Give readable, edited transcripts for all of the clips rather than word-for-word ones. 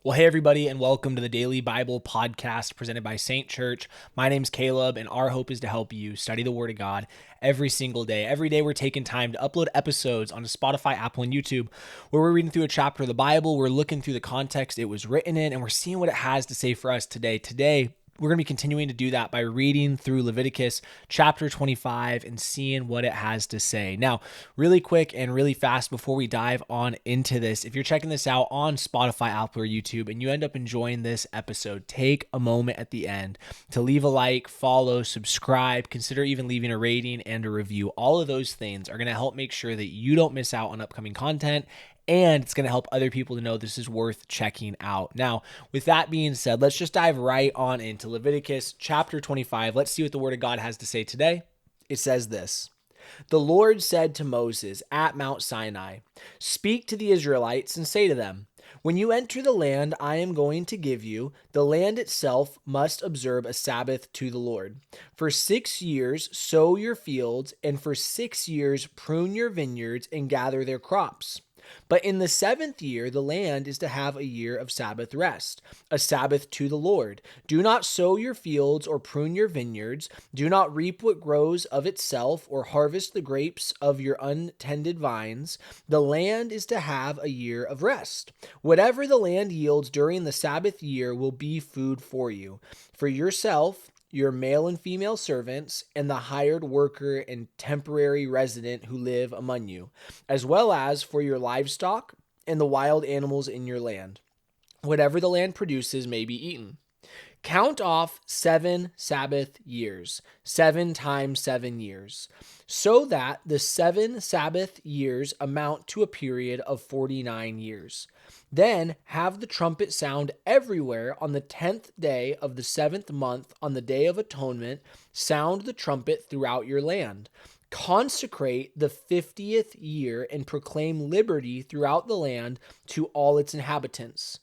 Well, hey, everybody, and welcome to the Daily Bible Podcast presented by Saint Church. My name's Caleb, and our hope is to help you study the Word of God every single day. Every day, we're taking time to upload episodes onto Spotify, Apple, and YouTube, where we're reading through a chapter of the Bible, we're looking through the context it was written in, and we're seeing what it has to say for us today. Today, we're going to be continuing to do that by reading through Leviticus Chapter 25 and seeing what it has to say. Now, really quick and really fast before we dive on into this, if you're checking this out on Spotify, Apple, or YouTube, and you end up enjoying this episode, take a moment at the end to leave a like, follow, subscribe, consider even leaving a rating and a review. All of those things are going to help make sure that you don't miss out on upcoming content, and it's going to help other people to know this is worth checking out. Now, with that being said, let's just dive right on into Leviticus chapter 25. Let's see what the Word of God has to say today. It says this: The Lord said to Moses at Mount Sinai, "Speak to the Israelites and say to them, when you enter the land I am going to give you, the land itself must observe a Sabbath to the Lord. For 6 years sow your fields, and for 6 years prune your vineyards and gather their crops. But in the 7th year, the land is to have a year of Sabbath rest, a Sabbath to the Lord. Do not sow your fields or prune your vineyards. Do not reap what grows of itself or harvest the grapes of your untended vines. The land is to have a year of rest. Whatever the land yields during the Sabbath year will be food for you, for yourself, your male and female servants, and the hired worker and temporary resident who live among you, as well as for your livestock and the wild animals in your land. Whatever the land produces may be eaten. Count off 7 Sabbath years, 7 times 7 years, so that the 7 Sabbath years amount to a period of 49 years. Then have the trumpet sound everywhere on the 10th day of the 7th month on the Day of Atonement. Sound the trumpet throughout your land. Consecrate the 50th year and proclaim liberty throughout the land to all its inhabitants.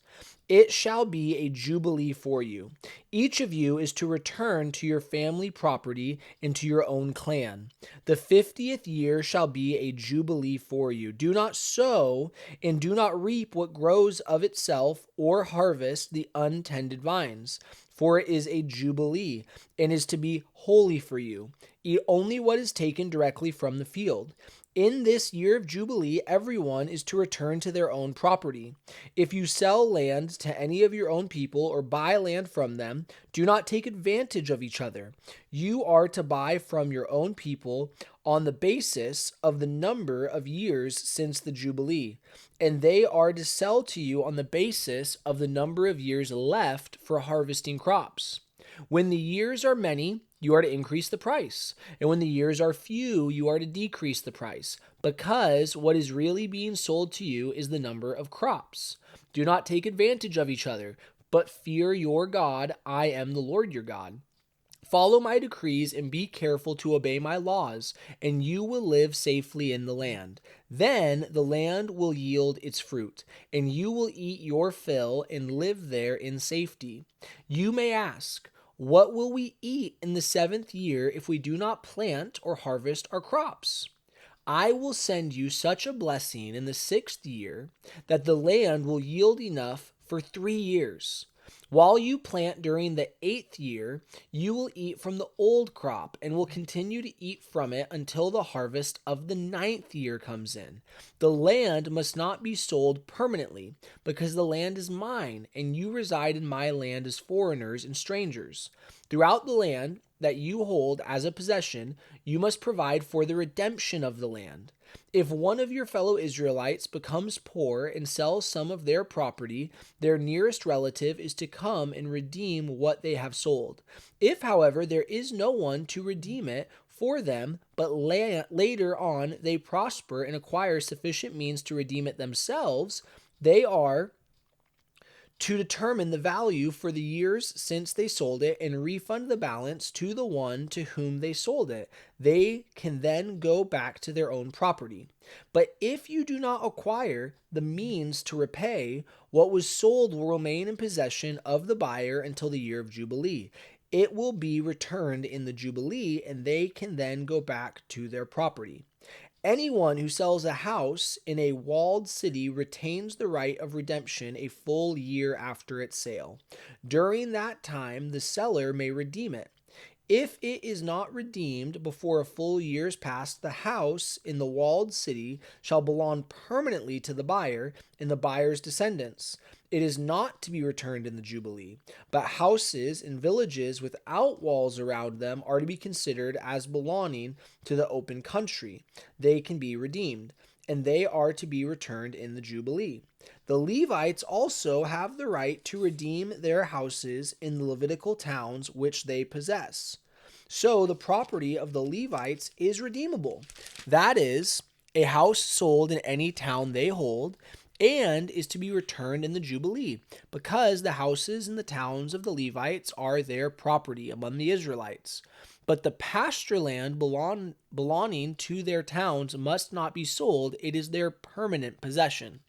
It shall be a jubilee for you. Each of you is to return to your family property and to your own clan. The 50th year shall be a jubilee for you. Do not sow and do not reap what grows of itself or harvest the untended vines, for it is a jubilee and is to be holy for you. Eat only what is taken directly from the field. In this year of Jubilee, everyone is to return to their own property. If you sell land to any of your own people or buy land from them, do not take advantage of each other. You are to buy from your own people on the basis of the number of years since the Jubilee, and they are to sell to you on the basis of the number of years left for harvesting crops. When the years are many, you are to increase the price. And when the years are few, you are to decrease the price, because what is really being sold to you is the number of crops. Do not take advantage of each other, but fear your God. I am the Lord your God. Follow my decrees and be careful to obey my laws, and you will live safely in the land. Then the land will yield its fruit, and you will eat your fill and live there in safety. You may ask, what will we eat in the 7th year if we do not plant or harvest our crops? I will send you such a blessing in the 6th year that the land will yield enough for 3 years. While you plant during the 8th year, you will eat from the old crop and will continue to eat from it until the harvest of the 9th year comes in. The land must not be sold permanently, because the land is mine, and you reside in my land as foreigners and strangers. Throughout the land that you hold as a possession, you must provide for the redemption of the land. If one of your fellow Israelites becomes poor and sells some of their property, their nearest relative is to come and redeem what they have sold. If, however, there is no one to redeem it for them, but later on they prosper and acquire sufficient means to redeem it themselves, they are to determine the value for the years since they sold it and refund the balance to the one to whom they sold it. They can then go back to their own property. But if you do not acquire the means to repay, what was sold will remain in possession of the buyer until the year of Jubilee. It will be returned in the Jubilee, and they can then go back to their property. Anyone who sells a house in a walled city retains the right of redemption a full year after its sale. During that time, the seller may redeem it. If it is not redeemed before a full year is passed, the house in the walled city shall belong permanently to the buyer and the buyer's descendants. It is not to be returned in the Jubilee, but houses in villages without walls around them are to be considered as belonging to the open country. They can be redeemed, and they are to be returned in the Jubilee. The Levites also have the right to redeem their houses in the Levitical towns which they possess. So the property of the Levites is redeemable. That is, a house sold in any town they hold, and is to be returned in the Jubilee, because the houses and the towns of the Levites are their property among the Israelites. But the pasture land belonging to their towns must not be sold, it is their permanent possession.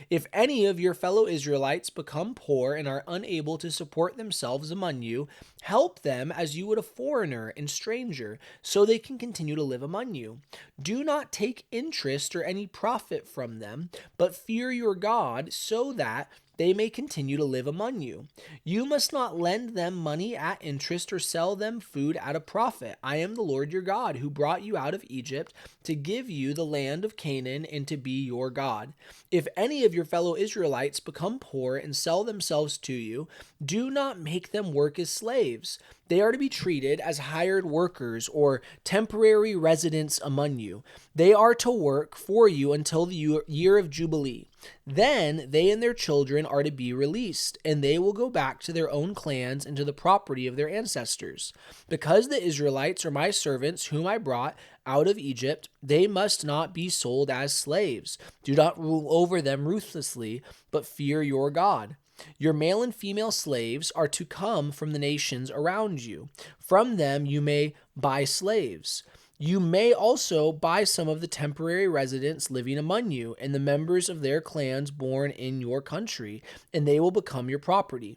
If any of your fellow Israelites become poor and are unable to support themselves among you, help them as you would a foreigner and stranger, so they can continue to live among you. Do not take interest or any profit from them, but fear your God, so that they may continue to live among you. You must not lend them money at interest or sell them food at a profit. I am the Lord your God, who brought you out of Egypt to give you the land of Canaan and to be your God. If any of your fellow Israelites become poor and sell themselves to you, do not make them work as slaves. They are to be treated as hired workers or temporary residents among you. They are to work for you until the year of Jubilee. Then they and their children are to be released, and they will go back to their own clans and to the property of their ancestors. Because the Israelites are my servants, whom I brought out of Egypt, they must not be sold as slaves. Do not rule over them ruthlessly, but fear your God. Your male and female slaves are to come from the nations around you. From them you may buy slaves. You may also buy some of the temporary residents living among you and the members of their clans born in your country, and they will become your property.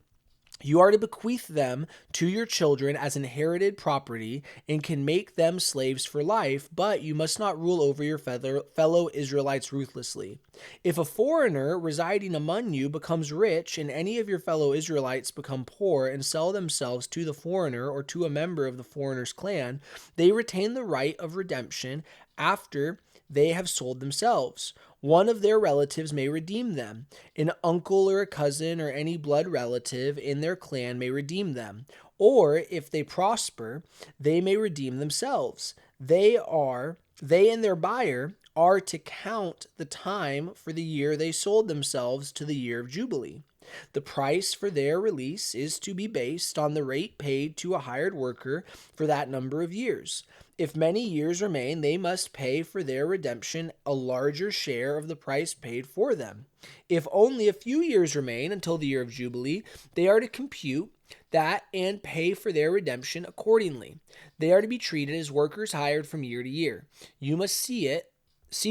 You are to bequeath them to your children as inherited property and can make them slaves for life, but you must not rule over your fellow Israelites ruthlessly. If a foreigner residing among you becomes rich and any of your fellow Israelites become poor and sell themselves to the foreigner or to a member of the foreigner's clan, they retain the right of redemption after they have sold themselves. One of their relatives may redeem them. An uncle or a cousin or any blood relative in their clan may redeem them. Or if they prosper, they may redeem themselves. They and their buyer are to count the time for the year they sold themselves to the year of Jubilee. The price for their release is to be based on the rate paid to a hired worker for that number of years. If many years remain, they must pay for their redemption a larger share of the price paid for them. If only a few years remain until the year of Jubilee, they are to compute that and pay for their redemption accordingly. They are to be treated as workers hired from year to year. You must see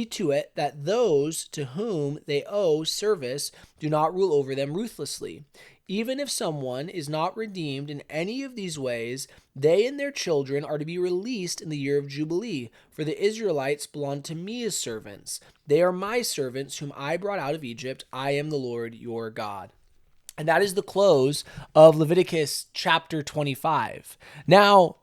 to it that those to whom they owe service do not rule over them ruthlessly. Even if someone is not redeemed in any of these ways, they and their children are to be released in the year of Jubilee, for the Israelites belong to me as servants. They are my servants whom I brought out of Egypt. I am the Lord your God. And that is the close of Leviticus chapter 25. Now,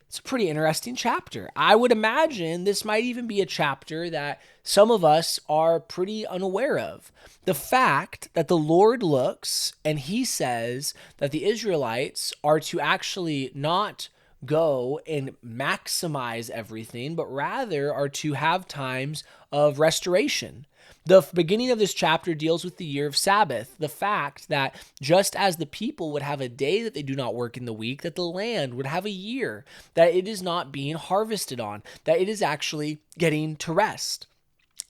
it's a pretty interesting chapter. I would imagine this might even be a chapter that some of us are pretty unaware of. The fact that the Lord looks and he says that the Israelites are to actually not go and maximize everything, but rather are to have times of restoration. The beginning of this chapter deals with the year of Sabbath, the fact that just as the people would have a day that they do not work in the week, that the land would have a year that it is not being harvested on, that it is actually getting to rest.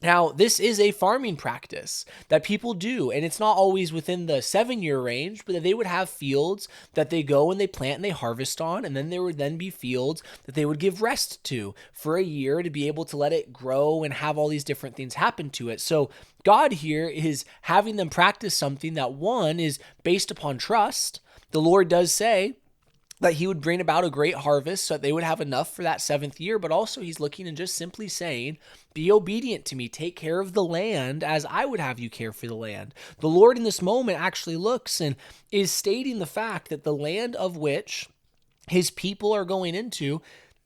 Now, this is a farming practice that people do, and it's not always within the 7-year range, but that they would have fields that they go and they plant and they harvest on, and then there would then be fields that they would give rest to for a year to be able to let it grow and have all these different things happen to it. So God here is having them practice something that, one, is based upon trust. The Lord does say that he would bring about a great harvest so that they would have enough for that seventh year. But also he's looking and just simply saying, be obedient to me, take care of the land as I would have you care for the land. The Lord in this moment actually looks and is stating the fact that the land of which his people are going into,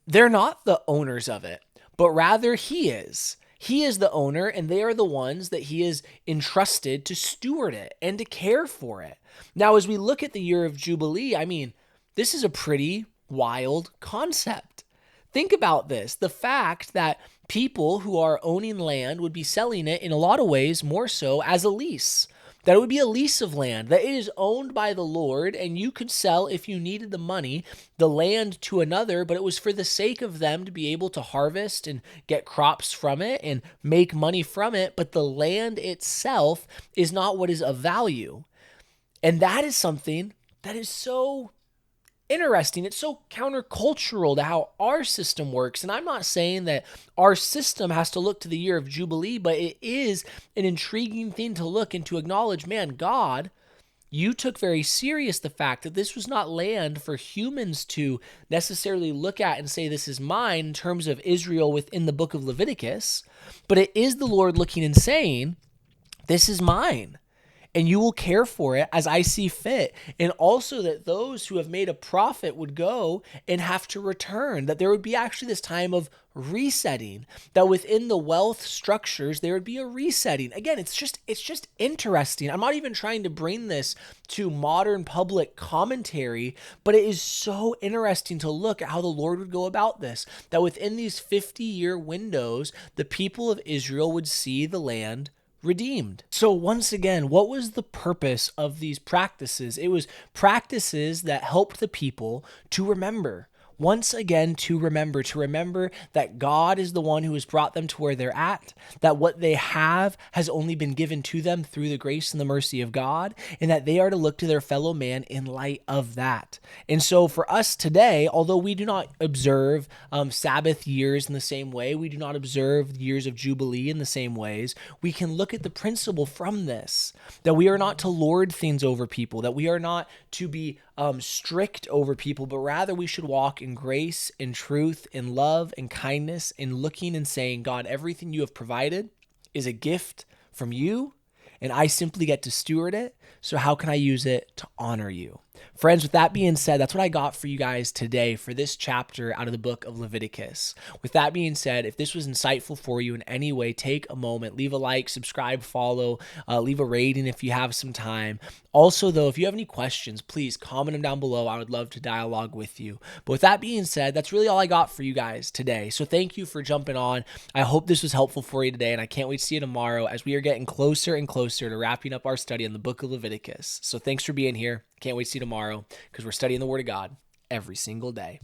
they're not the owners of it, but rather he is. He is the owner, and they are the ones that he is entrusted to steward it and to care for it. Now, as we look at the year of Jubilee, I mean, this is a pretty wild concept. Think about this. The fact that people who are owning land would be selling it in a lot of ways more so as a lease. That it would be a lease of land, that it is owned by the Lord, and you could sell, if you needed the money, the land to another, but it was for the sake of them to be able to harvest and get crops from it and make money from it, but the land itself is not what is of value. And that is something that is so interesting. It's so countercultural to how our system works. And I'm not saying that our system has to look to the year of Jubilee, but it is an intriguing thing to look and to acknowledge, man, God, you took very serious the fact that this was not land for humans to necessarily look at and say, this is mine in terms of Israel within the book of Leviticus, but it is the Lord looking and saying, this is mine. And you will care for it as I see fit. And also that those who have made a profit would go and have to return, that there would be actually this time of resetting, that within the wealth structures, there would be a resetting. Again, it's just interesting. I'm not even trying to bring this to modern public commentary, but it is so interesting to look at how the Lord would go about this, that within these 50-year windows, the people of Israel would see the land redeemed. So once again, what was the purpose of these practices? It was practices that helped the people to remember. Once again, to remember that God is the one who has brought them to where they're at, that what they have has only been given to them through the grace and the mercy of God, and that they are to look to their fellow man in light of that. And so for us today, although we do not observe Sabbath years in the same way, we do not observe years of Jubilee in the same ways, we can look at the principle from this, that we are not to lord things over people, that we are not to be strict over people, but rather we should walk in grace, in truth, in love, in kindness, in looking and saying, God, everything you have provided is a gift from you, and I simply get to steward it. So how can I use it to honor you? Friends, with that being said, that's what I got for you guys today for this chapter out of the book of Leviticus. With that being said, if this was insightful for you in any way, take a moment, leave a like, subscribe, follow, leave a rating if you have some time. Also, though, if you have any questions, please comment them down below. I would love to dialogue with you. But with that being said, that's really all I got for you guys today. So thank you for jumping on. I hope this was helpful for you today, and I can't wait to see you tomorrow as we are getting closer and closer to wrapping up our study on the book of Leviticus. So thanks for being here. Can't wait to see you tomorrow because we're studying the Word of God every single day.